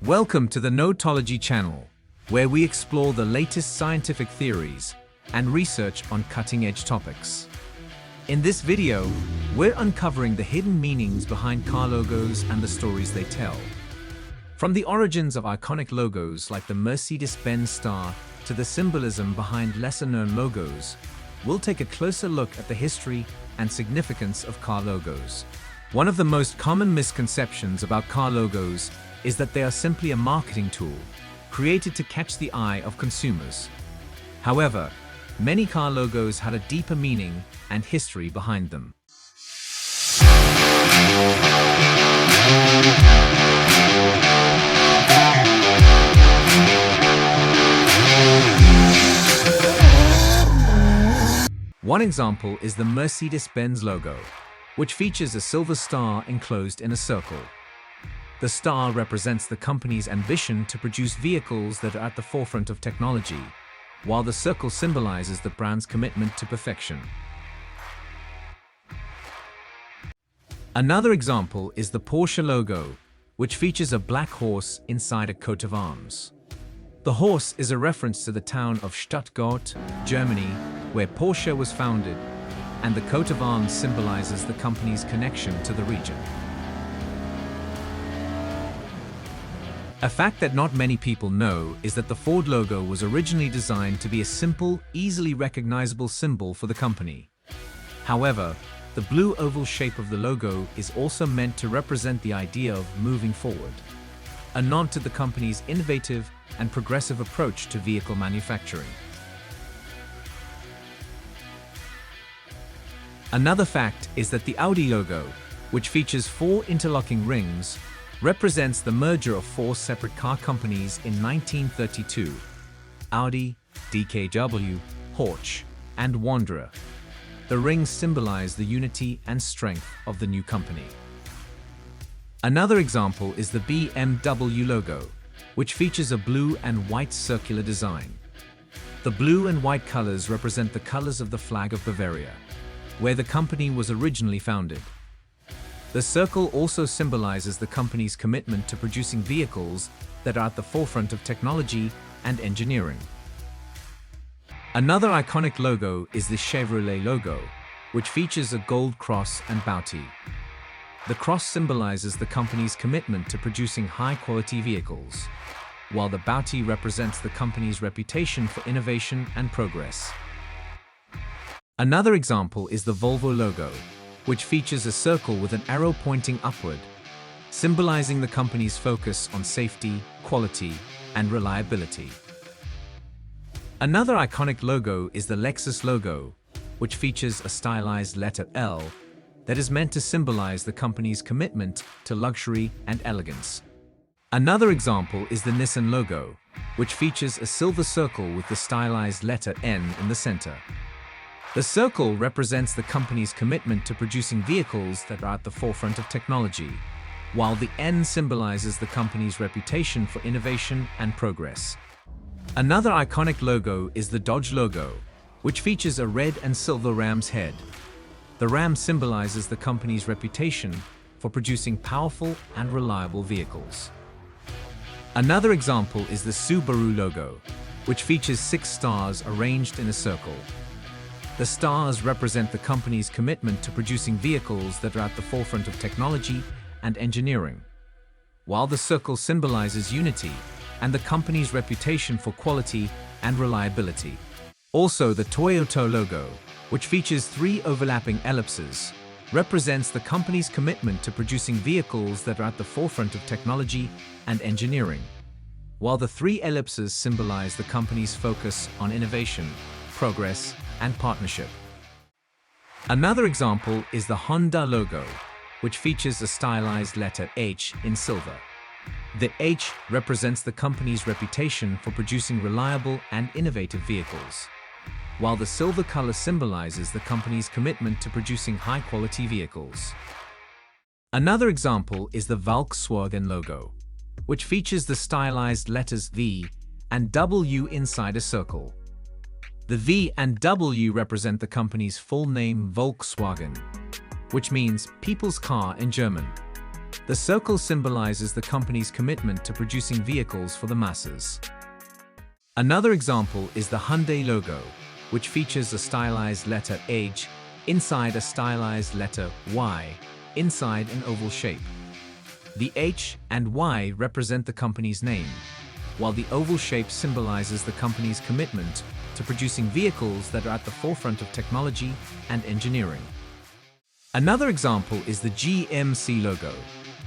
Welcome to the Knowtology channel, where we explore the latest scientific theories and research on cutting-edge topics. In this video, we're uncovering the hidden meanings behind car logos and the stories they tell. From the origins of iconic logos like the Mercedes-Benz star to the symbolism behind lesser-known logos, we'll take a closer look at the history and significance of car logos. One of the most common misconceptions about car logos is that they are simply a marketing tool, created to catch the eye of consumers. However, many car logos had a deeper meaning and history behind them. One example is the Mercedes-Benz logo, which features a silver star enclosed in a circle. The star represents the company's ambition to produce vehicles that are at the forefront of technology, while the circle symbolizes the brand's commitment to perfection. Another example is the Porsche logo, which features a black horse inside a coat of arms. The horse is a reference to the town of Stuttgart, Germany, where Porsche was founded, and the coat of arms symbolizes the company's connection to the region. A fact that not many people know is that the Ford logo was originally designed to be a simple, easily recognizable symbol for the company. However, the blue oval shape of the logo is also meant to represent the idea of moving forward, a nod to the company's innovative and progressive approach to vehicle manufacturing. Another fact is that the Audi logo, which features 4 interlocking rings, represents the merger of 4 separate car companies in 1932: Audi, DKW, Porsche, and Wanderer. The rings symbolize the unity and strength of the new company. Another example is the BMW logo, which features a blue and white circular design. The blue and white colors represent the colors of the flag of Bavaria, where the company was originally founded. The circle also symbolizes the company's commitment to producing vehicles that are at the forefront of technology and engineering. Another iconic logo is the Chevrolet logo, which features a gold cross and bounty. The cross symbolizes the company's commitment to producing high-quality vehicles, while the bounty represents the company's reputation for innovation and progress. Another example is the Volvo logo, which features a circle with an arrow pointing upward, symbolizing the company's focus on safety, quality, and reliability. Another iconic logo is the Lexus logo, which features a stylized letter L that is meant to symbolize the company's commitment to luxury and elegance. Another example is the Nissan logo, which features a silver circle with the stylized letter N in the center. The circle represents the company's commitment to producing vehicles that are at the forefront of technology, while the N symbolizes the company's reputation for innovation and progress. Another iconic logo is the Dodge logo, which features a red and silver ram's head. The ram symbolizes the company's reputation for producing powerful and reliable vehicles. Another example is the Subaru logo, which features 6 stars arranged in a circle. The stars represent the company's commitment to producing vehicles that are at the forefront of technology and engineering, while the circle symbolizes unity and the company's reputation for quality and reliability. Also, the Toyota logo, which features 3 overlapping ellipses, represents the company's commitment to producing vehicles that are at the forefront of technology and engineering, while the 3 ellipses symbolize the company's focus on innovation, progress, and partnership. Another example is the Honda logo, which features a stylized letter H in silver. The H represents the company's reputation for producing reliable and innovative vehicles, while the silver color symbolizes the company's commitment to producing high-quality vehicles. Another example is the Volkswagen logo, which features the stylized letters V and W inside a circle. The V and W represent the company's full name Volkswagen, which means people's car in German. The circle symbolizes the company's commitment to producing vehicles for the masses. Another example is the Hyundai logo, which features a stylized letter H inside a stylized letter Y inside an oval shape. The H and Y represent the company's name, while the oval shape symbolizes the company's commitment to producing vehicles that are at the forefront of technology and engineering. Another example is the GMC logo,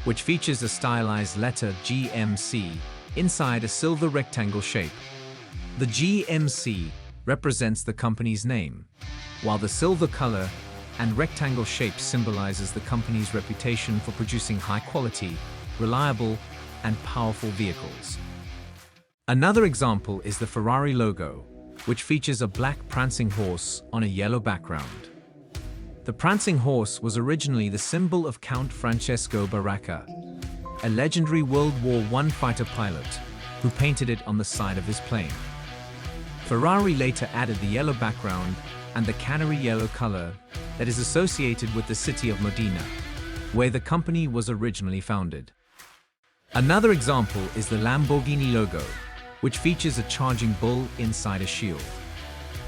which features a stylized letter GMC inside a silver rectangle shape. The GMC represents the company's name, while the silver color and rectangle shape symbolizes the company's reputation for producing high-quality, reliable, and powerful vehicles. Another example is the Ferrari logo, which features a black prancing horse on a yellow background. The prancing horse was originally the symbol of Count Francesco Baracca, a legendary World War I fighter pilot who painted it on the side of his plane. Ferrari later added the yellow background and the canary yellow color that is associated with the city of Modena, where the company was originally founded. Another example is the Lamborghini logo, which features a charging bull inside a shield.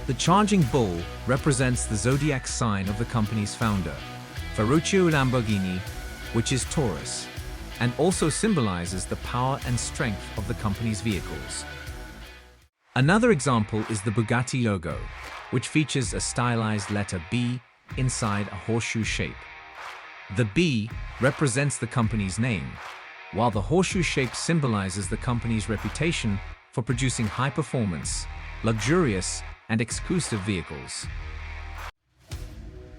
The charging bull represents the zodiac sign of the company's founder, Ferruccio Lamborghini, which is Taurus, and also symbolizes the power and strength of the company's vehicles. Another example is the Bugatti logo, which features a stylized letter B inside a horseshoe shape. The B represents the company's name, while the horseshoe shape symbolizes the company's reputation for producing high-performance, luxurious, and exclusive vehicles.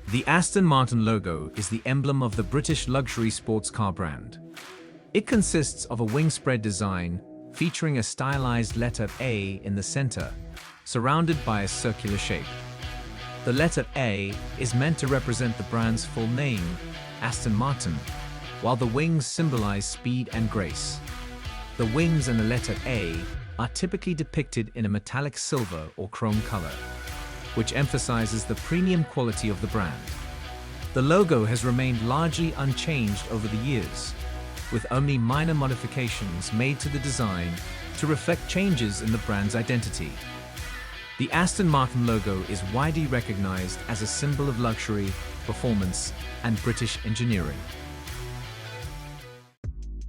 The Aston Martin logo is the emblem of the British luxury sports car brand. It consists of a wing-spread design featuring a stylized letter A in the center, surrounded by a circular shape. The letter A is meant to represent the brand's full name, Aston Martin, while the wings symbolize speed and grace. The wings and the letter A are typically depicted in a metallic silver or chrome color, which emphasizes the premium quality of the brand. The logo has remained largely unchanged over the years, with only minor modifications made to the design to reflect changes in the brand's identity. The Aston Martin logo is widely recognized as a symbol of luxury, performance, and British engineering.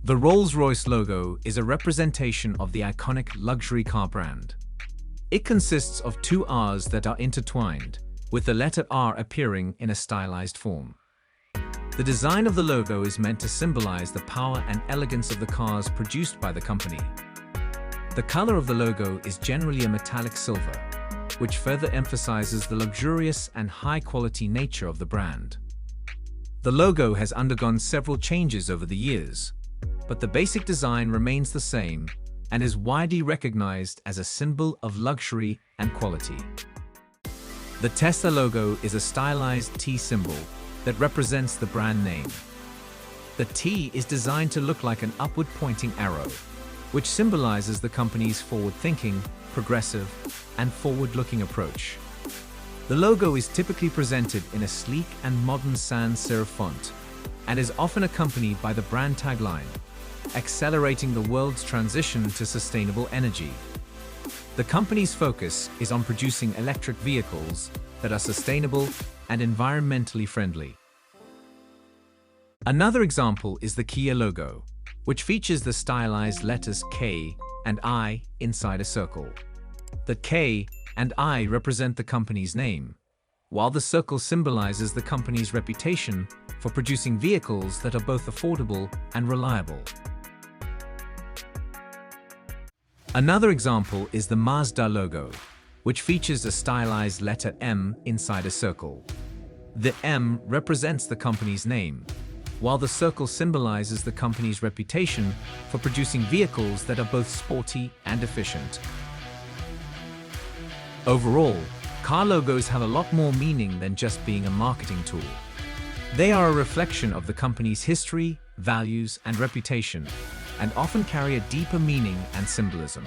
The Rolls-Royce logo is a representation of the iconic luxury car brand. It consists of two R's that are intertwined, with the letter R appearing in a stylized form. The design of the logo is meant to symbolize the power and elegance of the cars produced by the company. The color of the logo is generally a metallic silver, which further emphasizes the luxurious and high-quality nature of the brand. The logo has undergone several changes over the years, but the basic design remains the same and is widely recognized as a symbol of luxury and quality. The Tesla logo is a stylized T symbol that represents the brand name. The T is designed to look like an upward-pointing arrow, which symbolizes the company's forward-thinking, progressive, and forward-looking approach. The logo is typically presented in a sleek and modern sans serif font and is often accompanied by the brand tagline, accelerating the world's transition to sustainable energy. The company's focus is on producing electric vehicles that are sustainable and environmentally friendly. Another example is the Kia logo, which features the stylized letters K and I inside a circle. The K and I represent the company's name, while the circle symbolizes the company's reputation for producing vehicles that are both affordable and reliable. Another example is the Mazda logo, which features a stylized letter M inside a circle. The M represents the company's name, while the circle symbolizes the company's reputation for producing vehicles that are both sporty and efficient. Overall, car logos have a lot more meaning than just being a marketing tool. They are a reflection of the company's history, values, and reputation, and often carry a deeper meaning and symbolism.